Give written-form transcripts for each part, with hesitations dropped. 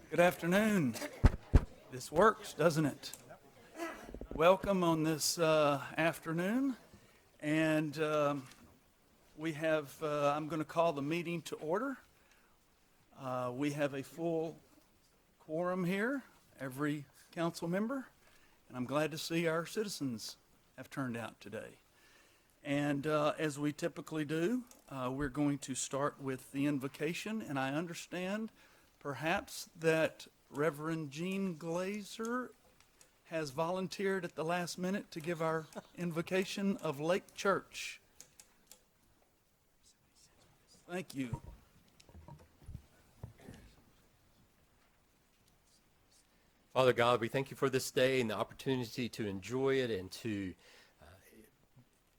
Good afternoon. This works, doesn't it? Welcome on this afternoon. And we have, I'm going to call the meeting to order. We have a full quorum here, every council member, and I'm glad to see our citizens have turned out today. And as we typically do, we're going to start with the invocation, and I understand perhaps that Reverend Jean Glazer has volunteered at the last minute to give our invocation of Lake Church. Thank you. Father God, we thank you for this day and the opportunity to enjoy it and to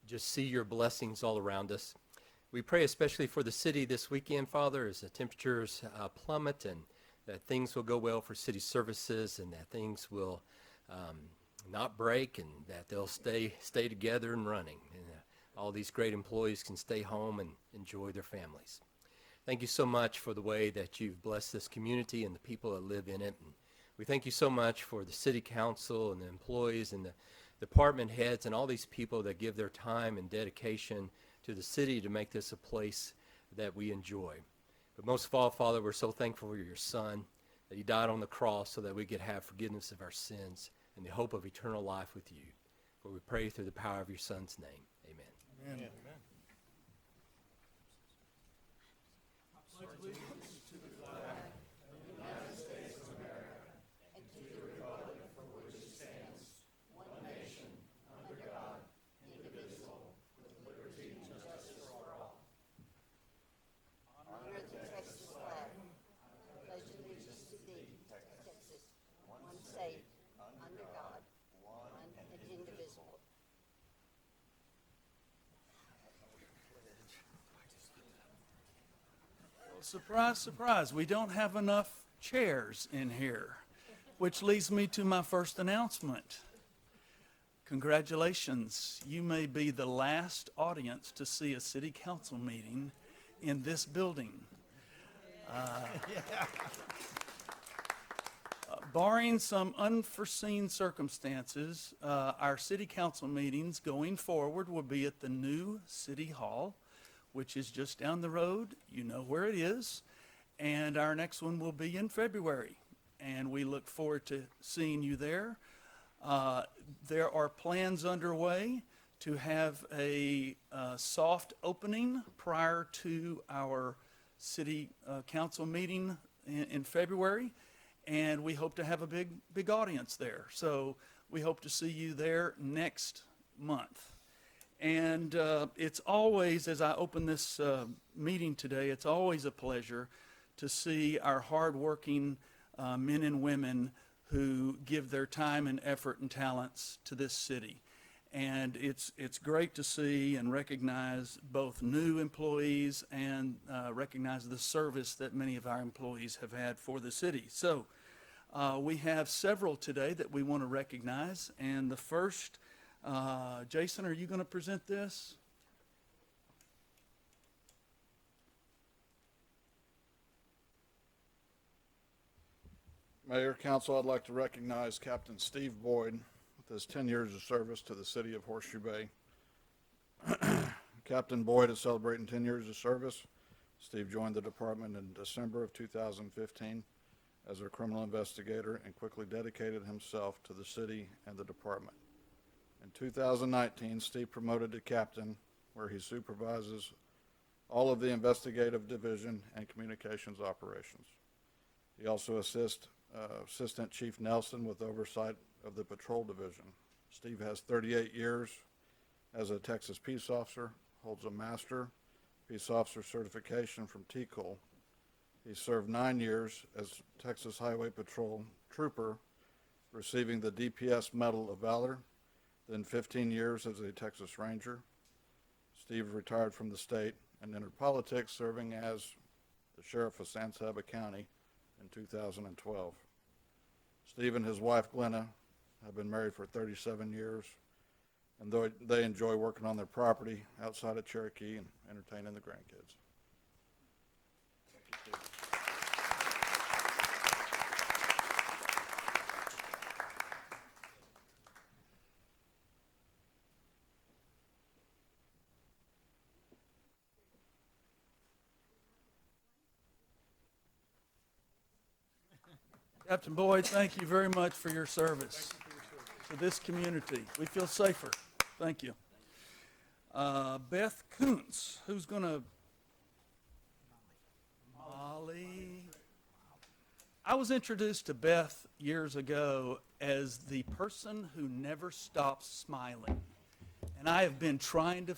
just see your blessings all around us. We pray especially for the city this weekend, Father, as the temperatures plummet, and that things will go well for city services, and that things will not break, and that they'll stay together and running. And all these great employees can stay home and enjoy their families. Thank you so much for the way that you've blessed this community and the people that live in it. And we thank you so much for the city council and the employees and the department heads and all these people that give their time and dedication to the city to make this a place that we enjoy. But most of all, Father, we're so thankful for your Son, that he died on the cross so that we could have forgiveness of our sins and the hope of eternal life with you. For we pray through the power of your Son's name. Amen. Amen. Surprise, surprise, we don't have enough chairs in here, which leads me to my first announcement. Congratulations, you may be the last audience to see a city council meeting in this building. Barring some unforeseen circumstances, our city council meetings going forward will be at the new City Hall, which is just down the road. You know where it is. And our next one will be in February. And we look forward to seeing you there. There are plans underway to have a soft opening prior to our city council meeting in February. And we hope to have a big audience there. So we hope to see you there next month. And it's always, as I open this meeting today, it's always a pleasure to see our hardworking men and women who give their time and effort and talents to this city. And it's great to see and recognize both new employees and recognize the service that many of our employees have had for the city. So we have several today that we want to recognize. And the first, Jason, are you going to present this? Mayor, Council, I'd like to recognize Captain Steve Boyd with his 10 years of service to the city of Horseshoe Bay. Captain Boyd is celebrating 10 years of service. Steve joined the department in December of 2015 as a criminal investigator and quickly dedicated himself to the city and the department. In 2019, Steve promoted to captain, where he supervises all of the investigative division and communications operations. He also assists Assistant Chief Nelson with oversight of the patrol division. Steve has 38 years as a Texas peace officer, holds a master peace officer certification from TCOL. He served 9 years as Texas Highway Patrol trooper, receiving the DPS Medal of Valor, then 15 years as a Texas Ranger. Steve retired from the state and entered politics, serving as the sheriff of San Saba County in 2012. Steve and his wife Glenna have been married for 37 years, and they enjoy working on their property outside of Cherokee and entertaining the grandkids. Thank you, Steve. Captain Boyd, thank you very much for your service to this community. We feel safer. Thank you. Beth Kuntz, who's going to... Molly. I was introduced to Beth years ago as the person who never stops smiling. And I have been trying to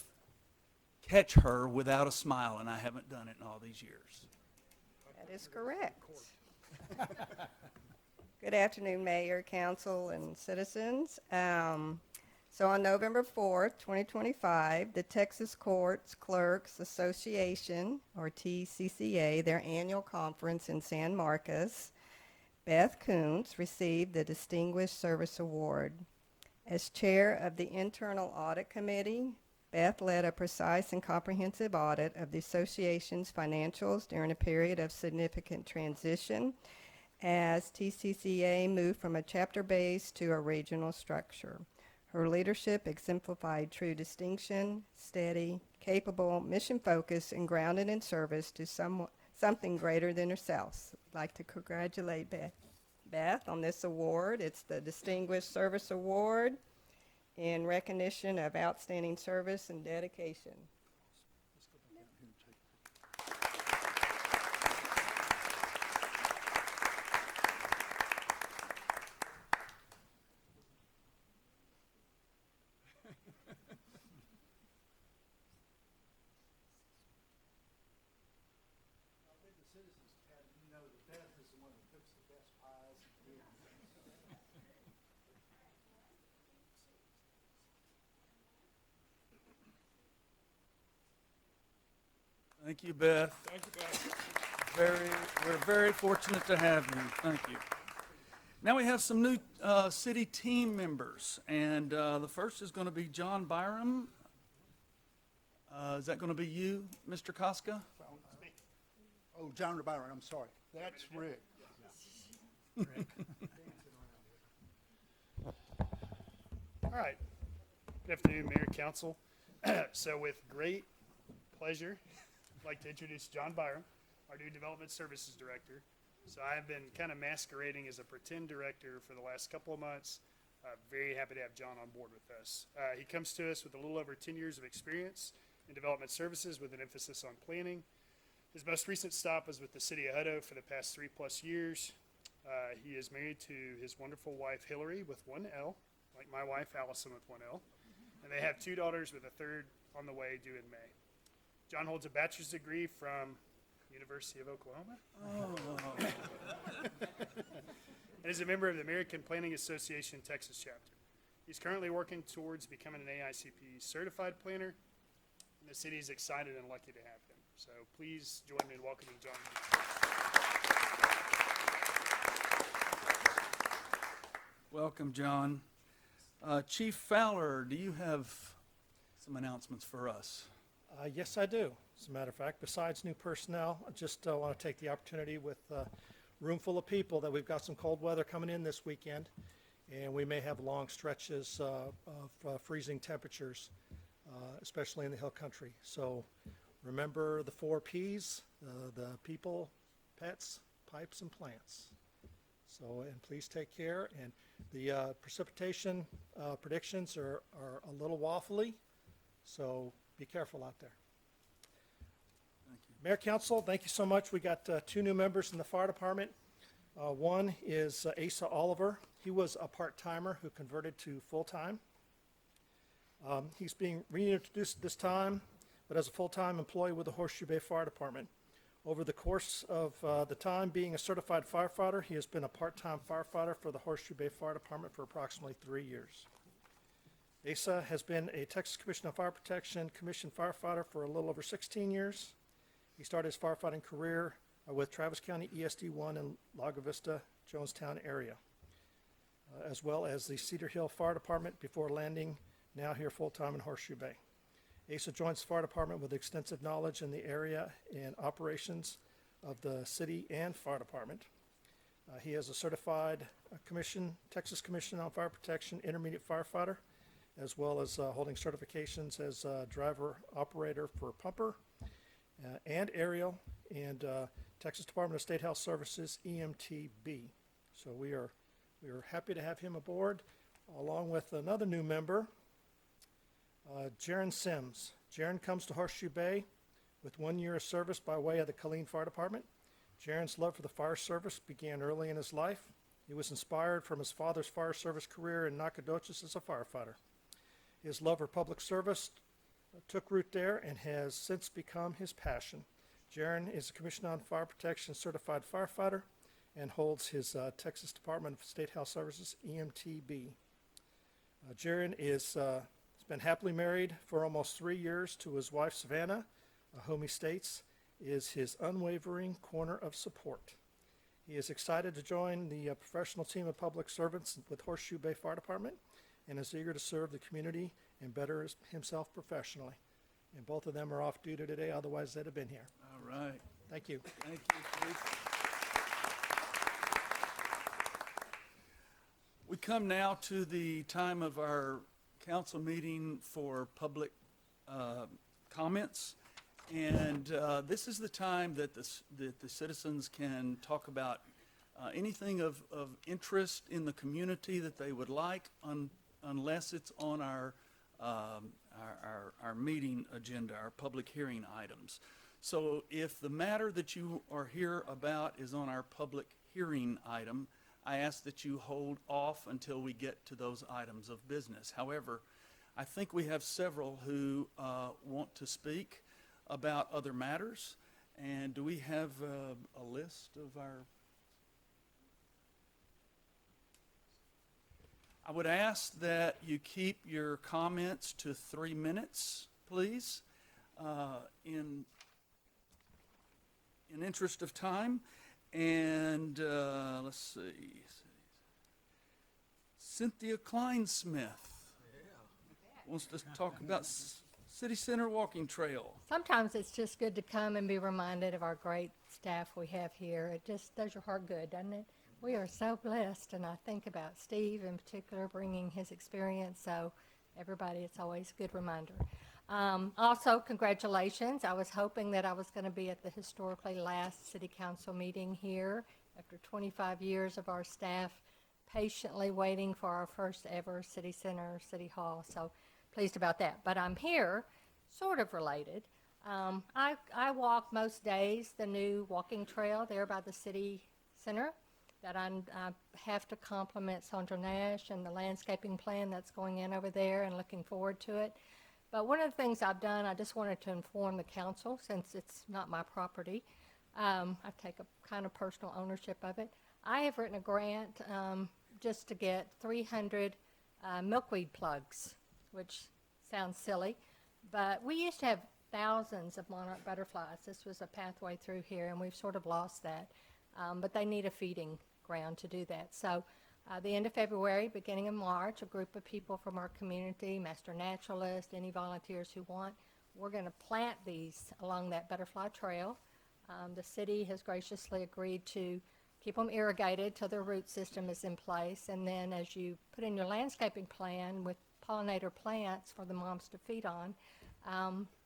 catch her without a smile, and I haven't done it in all these years. That is correct. Good afternoon, Mayor, Council, and citizens. So on November 4th, 2025, the Texas Courts Clerks Association, or TCCA, their annual conference in San Marcos, Beth Kuntz received the Distinguished Service Award. As chair of the Internal Audit Committee, Beth led a precise and comprehensive audit of the association's financials during a period of significant transition as TCCA moved from a chapter-based to a regional structure. Her leadership exemplified true distinction, steady, capable, mission-focused, and grounded in service to something greater than herself. I'd like to congratulate Beth on this award. It's the Distinguished Service Award in recognition of outstanding service and dedication. Thank you, Beth. Thank you, Beth. We're very fortunate to have you. Thank you. Now we have some new city team members, and the first is going to be John Byram. Is that going to be you, Mr. Koska? Oh, John Byron, I'm sorry. That's Rick. All right. Good afternoon, Mayor, Council. So with great pleasure, I'd like to introduce John Byram, our new Development Services Director. So I have been kind of masquerading as a pretend director for the last couple of months. Very happy to have John on board with us. He comes to us with a little over 10 years of experience in development services with an emphasis on planning. His most recent stop was with the City of Hutto for the past 3+ years. He is married to his wonderful wife, Hillary, with one L, like my wife, Allison, with one L. And they have 2 daughters with a third on the way due in May. John holds a bachelor's degree from University of Oklahoma. And is a member of the American Planning Association Texas chapter. He's currently working towards becoming an AICP certified planner. And the city is excited and lucky to have him. So please join me in welcoming John. Welcome, John. Chief Fowler, do you have some announcements for us? Yes, I do. As a matter of fact, besides new personnel, I just want to take the opportunity with a room full of people that we've got some cold weather coming in this weekend, and we may have long stretches of freezing temperatures, especially in the hill country. So remember the 4 Ps, the people, pets, pipes, and plants. So, and please take care. And the precipitation predictions are a little waffly, so be careful out there. Thank you. Mayor, Council, thank you so much. We got 2 new members in the fire department. One is Asa Oliver. He was a part-timer who converted to full-time. He's being reintroduced this time, but as a full-time employee with the Horseshoe Bay Fire Department. Over the course of the time being a certified firefighter, he has been a part-time firefighter for the Horseshoe Bay Fire Department for approximately 3 years. Asa has been a Texas Commission on Fire Protection commissioned firefighter for a little over 16 years. He started his firefighting career with Travis County ESD-1 in Lago Vista, Jonestown area, as well as the Cedar Hill Fire Department before landing now here full-time in Horseshoe Bay. Asa joins the fire department with extensive knowledge in the area and operations of the city and fire department. He is a certified Texas Commission on Fire Protection intermediate firefighter, as well as holding certifications as driver operator for pumper and aerial and Texas Department of State Health Services EMTB So we are happy to have him aboard, along with another new member, Jaron Sims. Jaron comes to Horseshoe Bay with 1 year of service by way of the Killeen Fire Department. Jaron's love for the fire service began early in his life. He was inspired from his father's fire service career in Nacogdoches as a firefighter. His love for public service took root there and has since become his passion. Jaron is a Commissioned on Fire Protection certified firefighter and holds his Texas Department of State Health Services EMTB. Jaron has been happily married for almost 3 years to his wife Savannah, whom he states is his unwavering corner of support. He is excited to join the professional team of public servants with Horseshoe Bay Fire Department and is eager to serve the community and better himself professionally. And both of them are off duty today, otherwise they'd have been here. All right. Thank you. Thank you, Chief. We come now to the time of our council meeting for public comments. And this is the time that the citizens can talk about anything of interest in the community that they would like, unless it's on our meeting agenda, our public hearing items. So if the matter that you are here about is on our public hearing item, I ask that you hold off until we get to those items of business. However, I think we have several who want to speak about other matters. And do we have a list of our? I would ask that you keep your comments to 3 minutes, please, in interest of time. And let's see, Cynthia Kleinsmith wants to talk about City Center Walking Trail. Sometimes it's just good to come and be reminded of our great staff we have here. It just does your heart good, doesn't it? We are so blessed, and I think about Steve in particular bringing his experience, so everybody, it's always a good reminder. Also, congratulations. I was hoping that I was going to be at the historically last city council meeting here after 25 years of our staff patiently waiting for our first ever city center, city hall, so pleased about that. But I'm here, sort of related. I walk most days the new walking trail there by the city center that I have to compliment Sandra Nash and the landscaping plan that's going in over there, and looking forward to it. But one of the things I've done, I just wanted to inform the council, since it's not my property. I take a kind of personal ownership of it. I have written a grant just to get 300 milkweed plugs, which sounds silly, but we used to have thousands of monarch butterflies. This was a pathway through here, and we've sort of lost that. But they need a feeding ground to do that. So the end of February, beginning of March, a group of people from our community, master naturalists, any volunteers who want, we're going to plant these along that butterfly trail. The city has graciously agreed to keep them irrigated till their root system is in place. And then as you put in your landscaping plan with pollinator plants for the moms to feed on,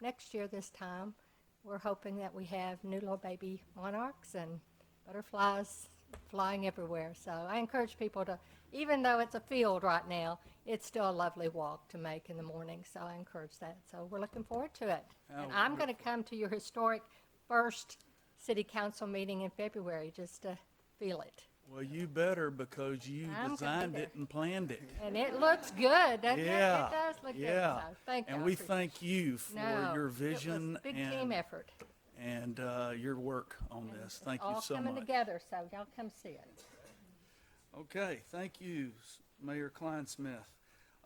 next year this time, we're hoping that we have new little baby monarchs and butterflies flying everywhere. So I encourage people to, even though it's a field right now, it's still a lovely walk to make in the morning. So I encourage that. So we're looking forward to it. And I'm going to come to your historic first city council meeting in February just to feel it. Well, you better, because you I'm gonna be designed there. it and planned it. And it looks good, doesn't it? Yeah, It does look yeah. good. So thank you. And I we appreciate thank you for No, your it was vision a big team effort. and your work on this. Thank you so All coming much. together, so y'all come see it. Okay, thank you, Mayor Kleinsmith.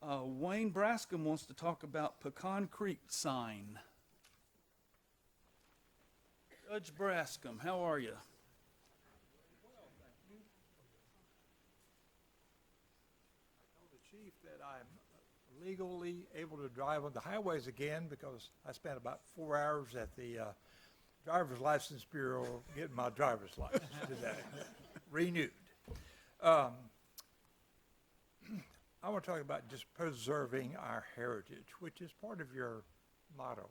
Wayne Brascom wants to talk about Pecan Creek sign. Judge Brascom, how are you? The chief that I'm legally able to drive on the highways again because I spent about 4 hours at the driver's license bureau getting my driver's license today, renewed. I want to talk about just preserving our heritage, which is part of your motto.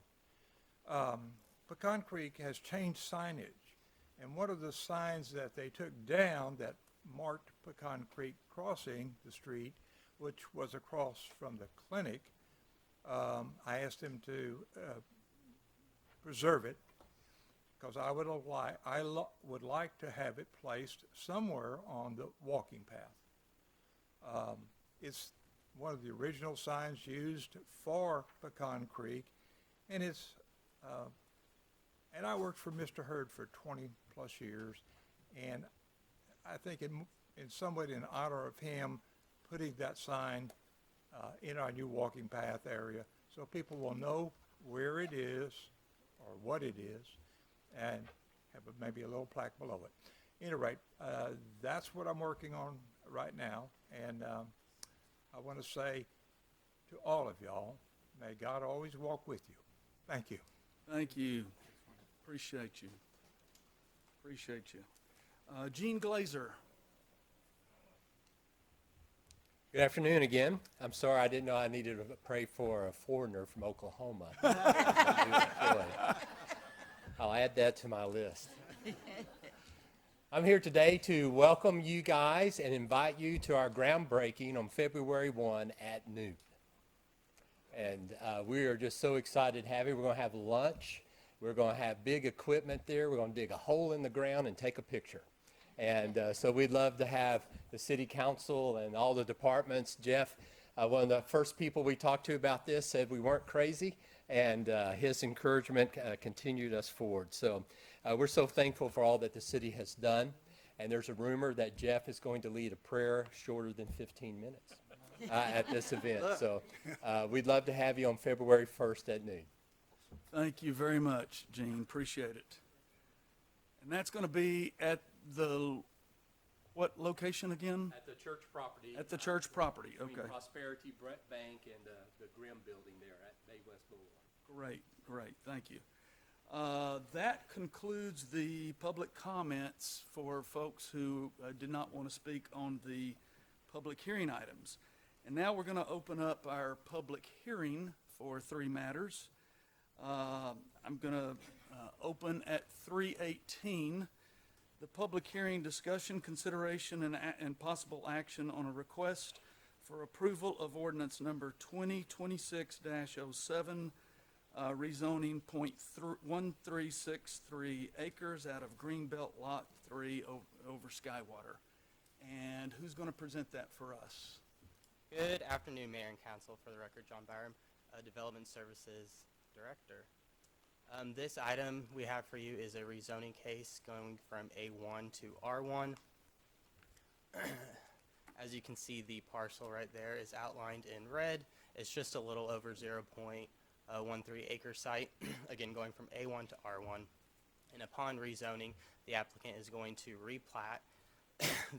Pecan Creek has changed signage, and one of the signs that they took down that marked Pecan Creek crossing the street, which was across from the clinic. I asked him to preserve it because I would like to have it placed somewhere on the walking path. It's one of the original signs used for Pecan Creek, and and I worked for Mr. Hurd for 20 plus years, and I think in some way in honor of him, putting that sign in our new walking path area so people will know where it is or what it is, and have maybe a little plaque below it. At any rate, that's what I'm working on right now, and I want to say to all of y'all, may God always walk with you. Thank you. Thank you. Appreciate you. Appreciate you. Gene Glazer. Good afternoon again. I'm sorry I didn't know I needed to pray for a foreigner from Oklahoma. I'll add that to my list. I'm here today to welcome you guys and invite you to our groundbreaking on February 1 at noon. And we are just so excited to have you. We're going to have lunch. We're going to have big equipment there. We're going to dig a hole in the ground and take a picture. And so we'd love to have the city council and all the departments. Jeff, one of the first people we talked to about this, said we weren't crazy, and his encouragement continued us forward. So we're so thankful for all that the city has done. And there's a rumor that Jeff is going to lead a prayer shorter than 15 minutes at this event. So we'd love to have you on February 1st at noon. Thank you very much, Gene. Appreciate it. And that's going to be at the, what location again? At the church property. At the church property, okay. Prosperity Bank and the Grimm building there at Bay West Boulevard. Great, thank you. That concludes the public comments for folks who did not want to speak on the public hearing items. And now we're going to open up our public hearing for three matters. I'm going to open at 3:18. The public hearing, discussion, consideration, and possible action on a request for approval of ordinance number 2026-07, rezoning .1363 acres out of Greenbelt Lot 3 over Skywater. And who's going to present that for us? Good afternoon, Mayor and Council. For the record, John Byram, Development Services Director. This item we have for you is a rezoning case going from A1 to R1. As you can see, the parcel right there is outlined in red. It's just a little over 0.13 acre site, again going from A1 to R1. And upon rezoning, the applicant is going to replat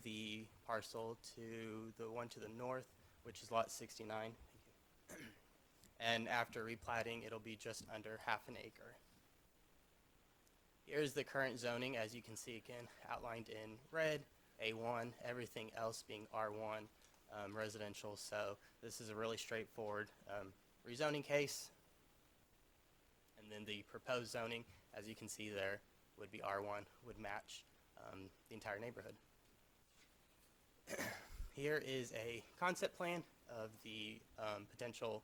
the parcel to the one to the north, which is lot 69. And after replatting, it'll be just under half an acre. Here's the current zoning, as you can see again, outlined in red, A1, everything else being R1 residential. So this is a really straightforward rezoning case. And then the proposed zoning, as you can see there, would be R1, would match the entire neighborhood. Here is a concept plan of the potential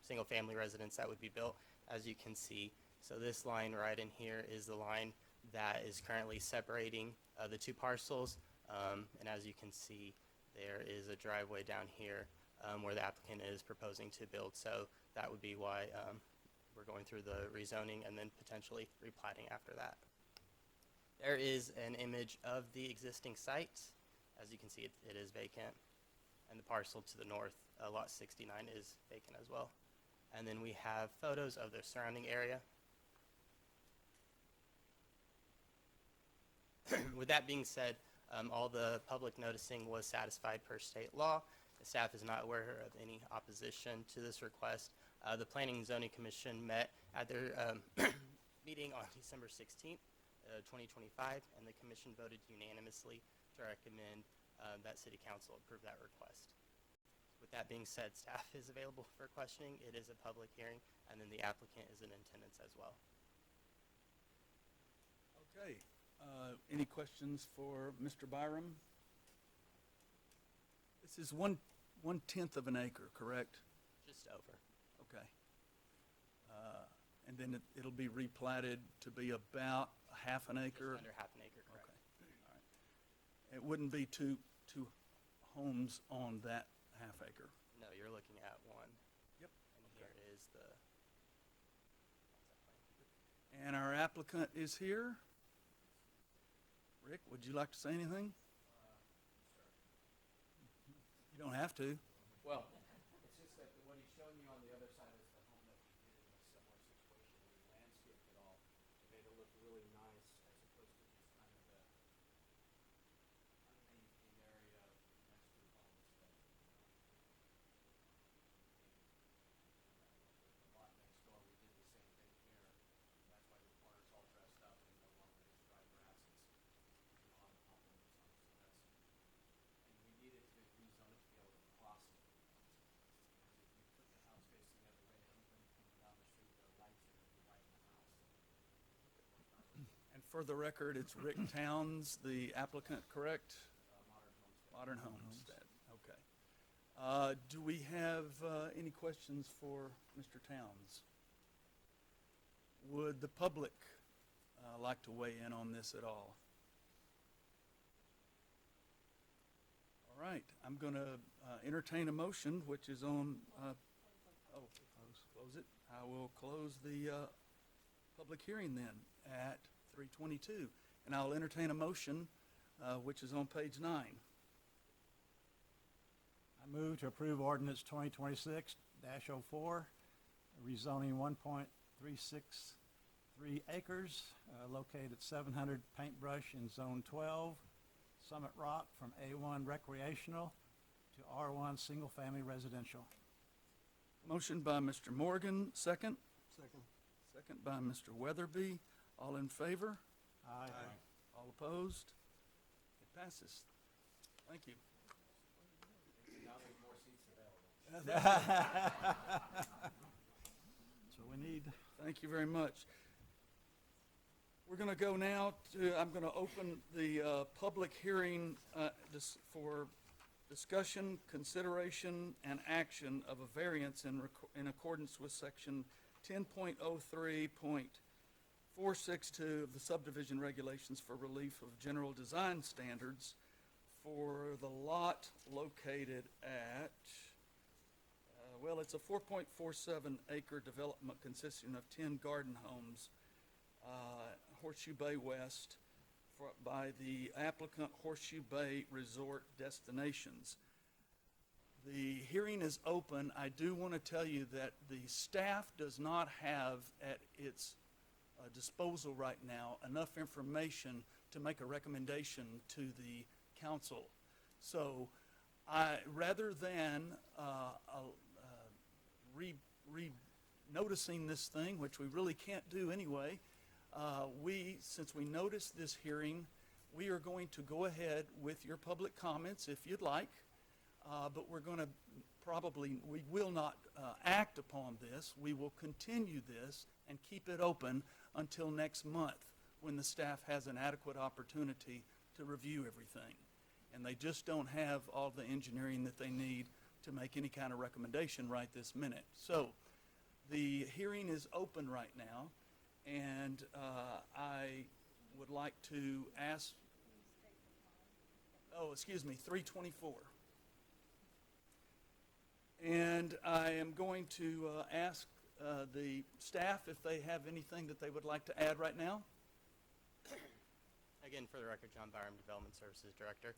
single-family residence that would be built, as you can see. So this line right in here is the line that is currently separating the two parcels. And as you can see, there is a driveway down here where the applicant is proposing to build. So that would be why we're going through the rezoning and then potentially replatting after that. There is an image of the existing site. As you can see, it is vacant. And the parcel to the north, lot 69, is vacant as well. And then we have photos of the surrounding area. With that being said, all the public noticing was satisfied per state law. The staff is not aware of any opposition to this request. The Planning and Zoning Commission met at their meeting on December 16th, 2025, and the commission voted unanimously to recommend that City Council approve that request. With that being said, staff is available for questioning. It is a public hearing, and then the applicant is in attendance as well. Okay. Any questions for Mr. Byram? This is one-tenth of an acre, correct? Just over. Okay. And then it'll be replatted to be about a half an acre? Just under half an acre, correct. Okay, all right. It wouldn't be two homes on that half acre? No, you're looking at one. Yep. And here is the concept plan. And our applicant is here. Rick, would you like to say anything? You don't have to. Well, it's just that what he's showing you on the other side is the home that we did in a similar situation. We landscaped it all to make it look really nice as opposed to just kind of the unmaintained area next to homes that, the lot next door, we did the same thing here. And that's why the corner's all dressed up and no longer is dry grass. It's a lot of compliments on it. So that's, and we needed to rezone it to be able to cross it. Because if you put the house facing the other way, everybody coming down the street, their lights are gonna be right in the house. And for the record, it's Rick Towns, the applicant, correct? Modern Homestead, okay. Do we have any questions for Mr. Towns? Would the public like to weigh in on this at all? All right, I'm going to entertain a motion, which is on, close it. I will close the public hearing then at 3:22. And I'll entertain a motion, which is on page 9. I move to approve ordinance 2026-04, rezoning 1.363 acres located at 700 Paintbrush in Zone 12, Summit Rock, from A1 recreational to R1 single-family residential. Motion by Mr. Morgan, second. Second. Second by Mr. Weatherby. All in favor? Aye. All opposed? It passes. Thank you. Now there's more seats available. So we need, Thank you very much. We're going to go now to, I'm going to open the public hearing for discussion, consideration, and action of a variance in accordance with section 10.03.462 of the subdivision regulations for relief of general design standards for the lot located at, well, it's a 4.47 acre development consisting of 10 garden homes, Horseshoe Bay West, by the applicant Horseshoe Bay Resort Destinations. The hearing is open. I do want to tell you that the staff does not have at its disposal right now enough information to make a recommendation to the council. So rather than noticing this thing, which we really can't do anyway, since we noticed this hearing, we are going to go ahead with your public comments if you'd like, but we're going to we will not act upon this. We will continue this and keep it open until next month when the staff has an adequate opportunity to review everything. And they just don't have all the engineering that they need to make any kind of recommendation right this minute. So the hearing is open right now, and I would like to ask, 324. And I am going to ask the staff if they have anything that they would like to add right now. Again, for the record, John Byram, Development Services Director.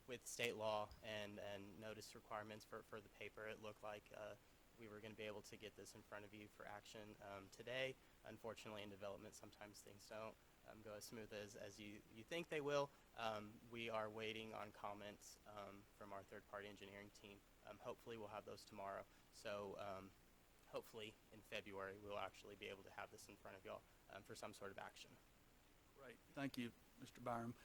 With state law and notice requirements for the paper, it looked like we were going to be able to get this in front of you for action today. Unfortunately, in development, sometimes things don't go as smooth as you think they will. We are waiting on comments from our third-party engineering team. Hopefully, we'll have those tomorrow. So hopefully, in February, we'll actually be able to have this in front of y'all for some sort of action. Great. Thank you, Mr. Byram.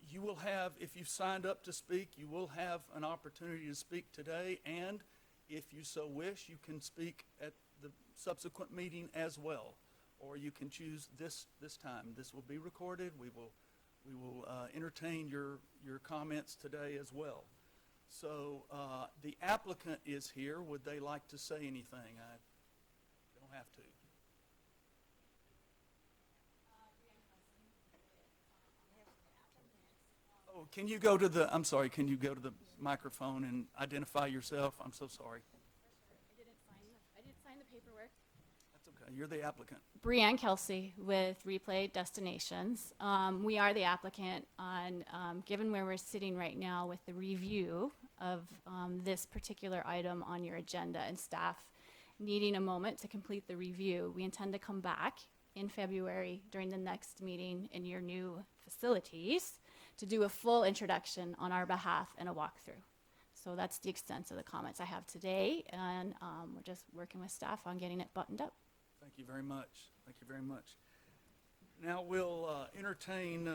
You will have, if you've signed up to speak, you will have an opportunity to speak today, and if you so wish, you can speak at the subsequent meeting as well, or you can choose this time. This will be recorded. We will We will entertain your comments today as well. So the applicant is here. Would they like to say anything? I don't have to. Oh, can you go to the, I'm sorry, can you go to the microphone and identify yourself? I'm so sorry. I didn't sign the paperwork. That's okay. You're the applicant. Brianne Kelsey with Replay Destinations. We are the applicant on, given where we're sitting right now with the review of this particular item on your agenda and staff needing a moment to complete the review. We intend to come back in February during the next meeting in your new facilities to do a full introduction on our behalf and a walkthrough. So that's the extent of the comments I have today, and we're just working with staff on getting it buttoned up. Thank you very much. Thank you very much. Now we'll entertain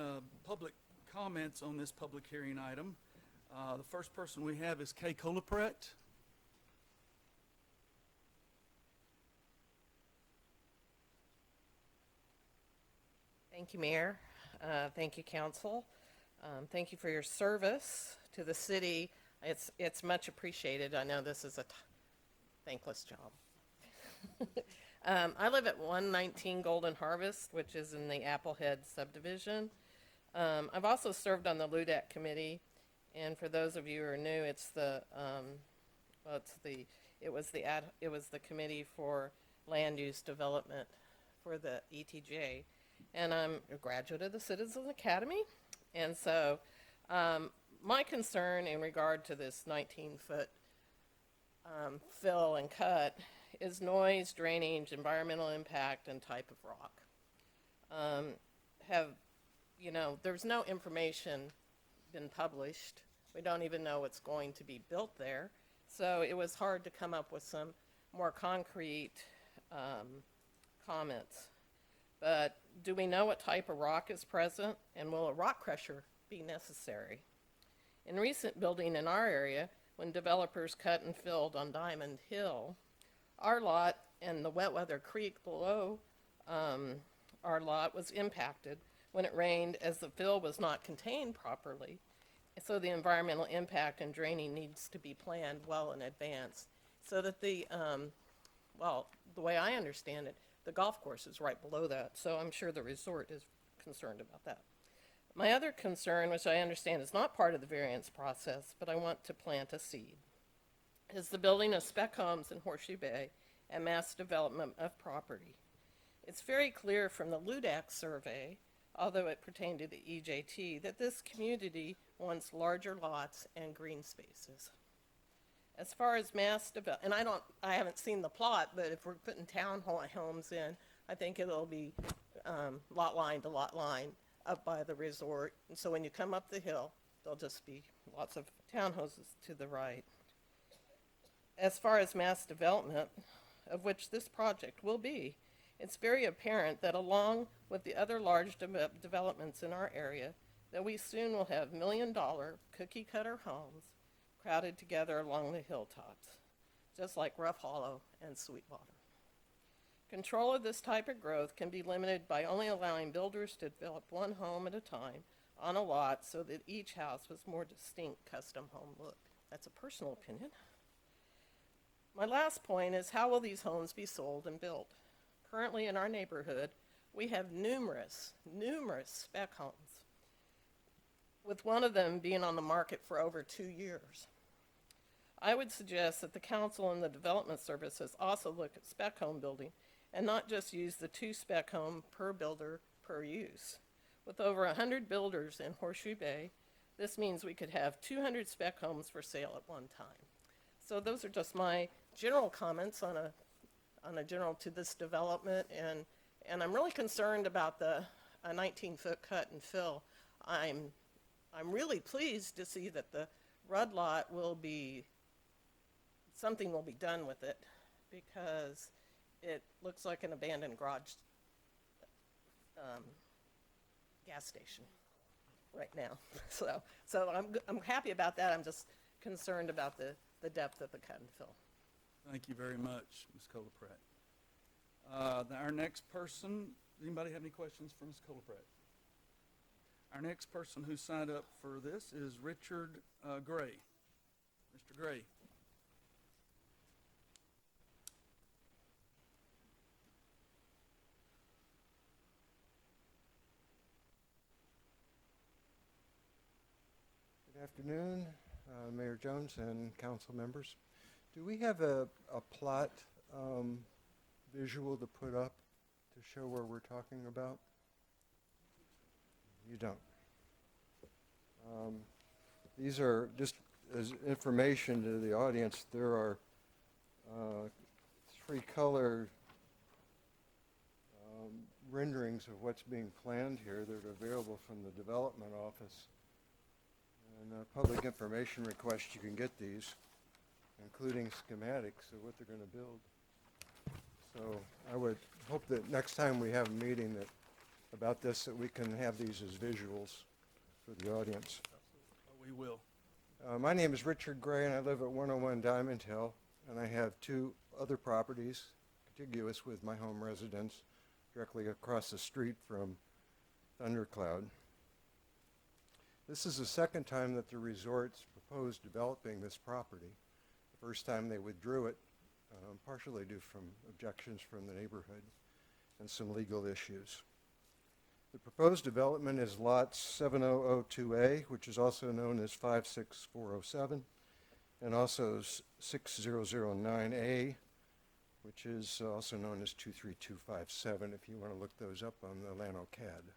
public comments on this public hearing item. The first person we have is Kay Colapret. Thank you, Mayor. Thank you, Council. Thank you for your service to the city. It's much appreciated. I know this is a thankless job. I live at 119 Golden Harvest, which is in the Applehead subdivision. I've also served on the LUDAC committee, and for those of you who are new, it was the committee for land use development for the ETJ, and I'm a graduate of the Citizens Academy, and so my concern in regard to this 19-foot fill and cut is noise, drainage, environmental impact, and type of rock. There's no information been published. We don't even know what's going to be built there. So it was hard to come up with some more concrete comments. But do we know what type of rock is present, and will a rock crusher be necessary? In recent building in our area, when developers cut and filled on Diamond Hill, our lot and the wet weather creek below our lot was impacted when it rained, as the fill was not contained properly. So the environmental impact and draining needs to be planned well in advance, so that the way I understand it, the golf course is right below that, so I'm sure the resort is concerned about that. My other concern, which I understand is not part of the variance process, but I want to plant a seed, is the building of spec homes in Horseshoe Bay and mass development of property. It's very clear from the LUDAC survey, although it pertained to the EJT, that this community wants larger lots and green spaces. As far as mass development, and I haven't seen the plot, but if we're putting townhomes in, I think it'll be lot line to lot line up by the resort. And so when you come up the hill, there'll just be lots of townhouses to the right. As far as mass development, of which this project will be, it's very apparent that along with the other large developments in our area, that we soon will have million-dollar cookie-cutter homes crowded together along the hilltops, just like Rough Hollow and Sweetwater. Control of this type of growth can be limited by only allowing builders to develop one home at a time on a lot, so that each house has more distinct custom home look. That's a personal opinion. My last point is, how will these homes be sold and built? Currently in our neighborhood, we have numerous spec homes, with one of them being on the market for over 2 years. I would suggest that the council and the development services also look at spec home building and not just use the 2 spec home per builder per use. With over 100 builders in Horseshoe Bay, this means we could have 200 spec homes for sale at one time. So those are just my general comments on a general to this development, and I'm really concerned about a 19-foot cut and fill. I'm really pleased to see that the Rudd lot something will be done with it, because it looks like an abandoned garage gas station right now. So I'm happy about that. I'm just concerned about the depth of the cut and fill. Thank you very much, Ms. Colapret. Our next person, anybody have any questions for Ms. Colapret? Our next person who signed up for this is Richard Gray. Mr. Gray. Good afternoon, Mayor Jones and council members. Do we have a plot visual to put up to show where we're talking about? You don't. These are just as information to the audience. There are 3 color renderings of what's being planned here that are available from the development office. And public information request, you can get these, including schematics of what they're going to build. So I would hope that next time we have a meeting about this, that we can have these as visuals for the audience. We will. My name is Richard Gray, and I live at 101 Diamond Hill, and I have 2 other properties contiguous with my home residence directly across the street from Thundercloud. This is the second time that the resorts proposed developing this property. The first time they withdrew it, partially due from objections from the neighborhood and some legal issues. The proposed development is lots 7002A, which is also known as 56407, and also 6009A, which is also known as 23257, if you want to look those up on the Llano CAD.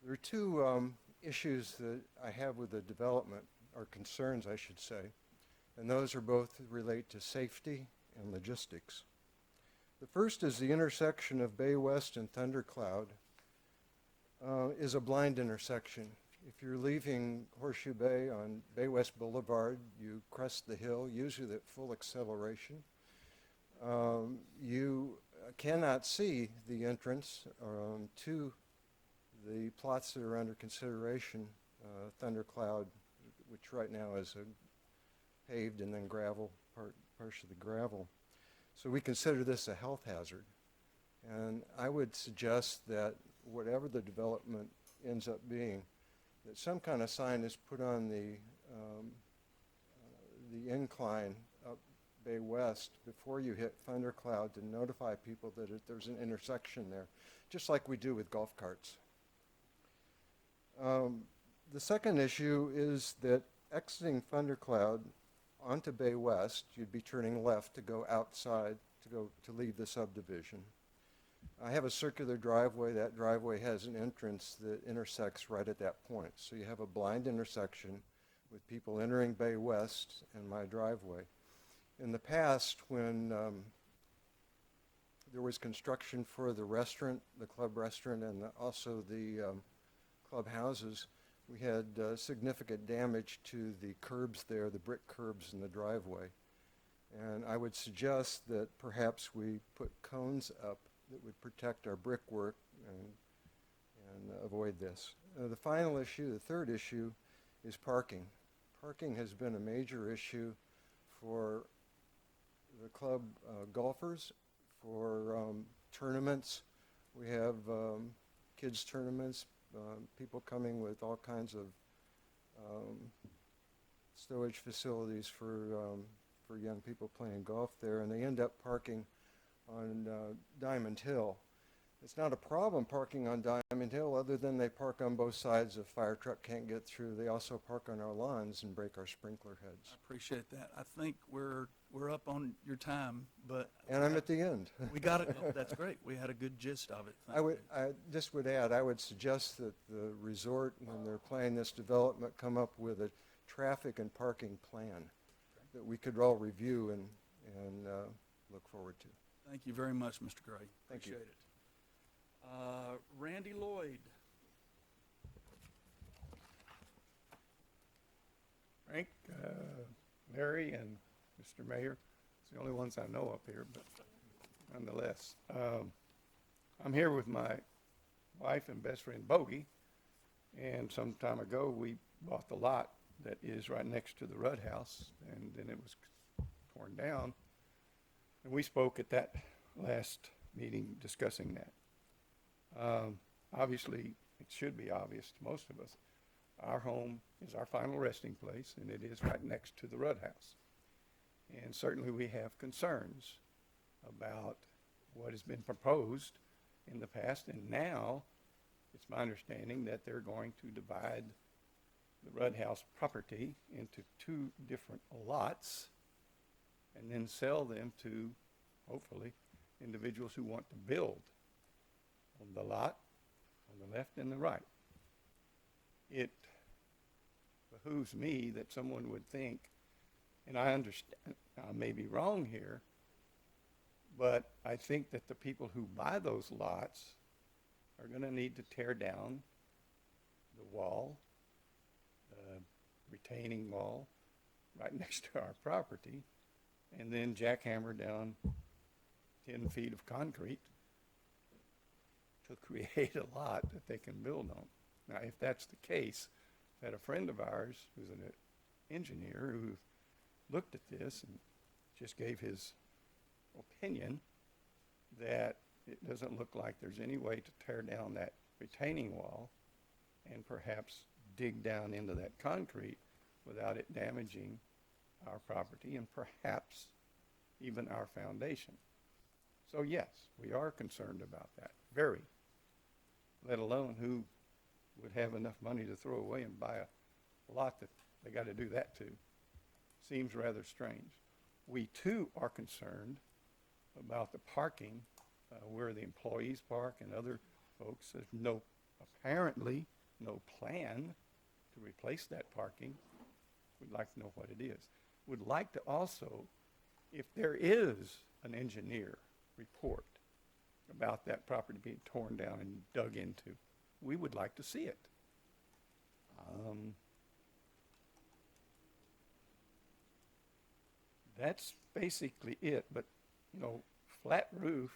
There are 2 issues that I have with the development, or concerns I should say, and those are both relate to safety and logistics. The first is the intersection of Bay West and Thundercloud is a blind intersection. If you're leaving Horseshoe Bay on Bay West Boulevard, you crest the hill, usually at full acceleration. You cannot see the entrance to the plots that are under consideration, Thundercloud, which right now is a paved and then gravel, partially gravel. So we consider this a health hazard. And I would suggest that whatever the development ends up being, that some kind of sign is put on the incline up Bay West before you hit Thundercloud to notify people that there's an intersection there, just like we do with golf carts. The second issue is that exiting Thundercloud onto Bay West, you'd be turning left to go outside, to leave the subdivision. I have a circular driveway. That driveway has an entrance that intersects right at that point. So you have a blind intersection with people entering Bay West and my driveway. In the past, when there was construction for the restaurant, the club restaurant, and also the clubhouses, we had significant damage to the curbs there, the brick curbs in the driveway. And I would suggest that perhaps we put cones up that would protect our brickwork and avoid this. The final issue, the third issue, is parking. Parking has been a major issue for the club golfers, for tournaments. We have kids tournaments, people coming with all kinds of stowage facilities for young people playing golf there, and they end up parking on Diamond Hill. It's not a problem parking on Diamond Hill other than they park on both sides. A fire truck can't get through. They also park on our lawns and break our sprinkler heads. I appreciate that. I think we're up on your time, but And I'm at the end. we got it. Oh, that's great. We had a good gist of it. I just would add, I would suggest that the resort, when they're planning this development, come up with a traffic and parking plan that we could all review and look forward to. Thank you very much, Mr. Gray. Thank you. Appreciate it. Randy Lloyd. Frank, Larry, and Mr. Mayor. It's the only ones I know up here, but nonetheless. I'm here with my wife and best friend Bogey, and some time ago we bought the lot that is right next to the Rudd House, and then it was torn down. And we spoke at that last meeting discussing that. Obviously, it should be obvious to most of us, our home is our final resting place, and it is right next to the Rudd House. And certainly we have concerns about what has been proposed in the past, and now it's my understanding that they're going to divide the Rudd House property into 2 different lots and then sell them to, hopefully, individuals who want to build on the lot on the left and the right. It behooves me that someone would think, and I understand, I may be wrong here, but I think that the people who buy those lots are going to need to tear down the wall, the retaining wall right next to our property, and then jackhammer down 10 feet of concrete to create a lot that they can build on. Now, if that's the case, I had a friend of ours who's an engineer who looked at this and just gave his opinion that it doesn't look like there's any way to tear down that retaining wall and perhaps dig down into that concrete without it damaging our property and perhaps even our foundation. So yes, we are concerned about that, very, let alone who would have enough money to throw away and buy a lot that they got to do that to. Seems rather strange. We too are concerned about the parking where the employees park and other folks. There's apparently no plan to replace that parking. We'd like to know what it is. Would like to also, if there is an engineer report about that property being torn down and dug into, we would like to see it. That's basically it, but, you know, flat roof,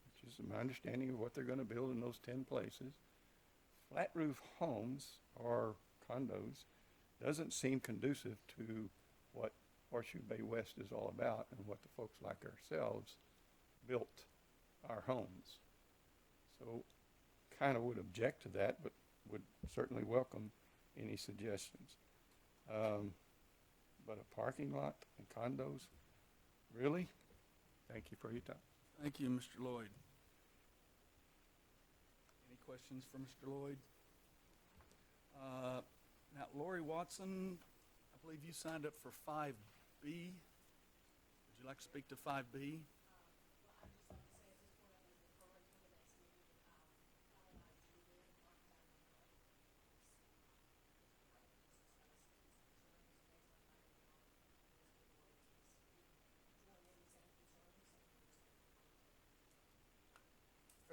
which is my understanding of what they're going to build in those 10 places, flat roof homes or condos doesn't seem conducive to what Horseshoe Bay West is all about and what the folks like ourselves built our homes. So kind of would object to that, but would certainly welcome any suggestions. But a parking lot and condos, really? Thank you for your time. Thank you, Mr. Lloyd. Any questions for Mr. Lloyd? Now, Lori Watson, I believe you signed up for 5B. Would you like to speak to 5B?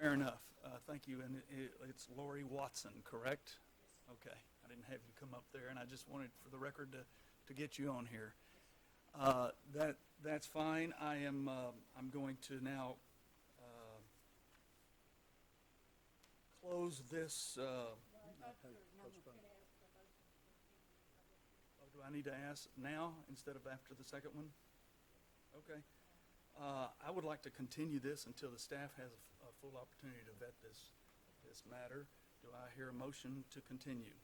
Fair enough. Thank you. And it's Lori Watson, correct? Okay. I didn't have you come up there, and I just wanted, for the record, to get you on here. That's fine. I'm going to now close this. Oh, do I need to ask now instead of after the second one? Okay. I would like to continue this until the staff has a full opportunity to vet this matter. Do I hear a motion to continue?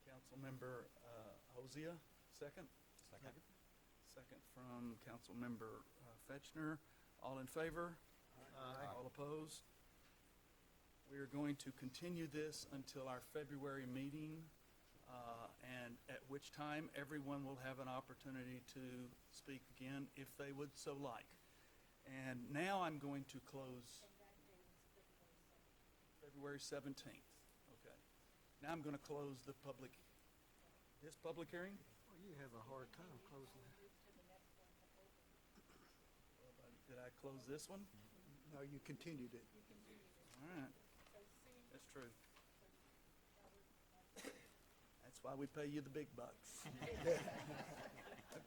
Councilmember Hosea, second? Second. Second from Councilmember Fetchner. All in favor? Aye. All opposed? We are going to continue this until our February meeting, and at which time everyone will have an opportunity to speak again if they would so like. And now I'm going to close February 17th. Okay. Now I'm going to close this public hearing. Well, you have a hard time closing it. Did I close this one? No, you continued it. All right. That's true. That's why we pay you the big bucks.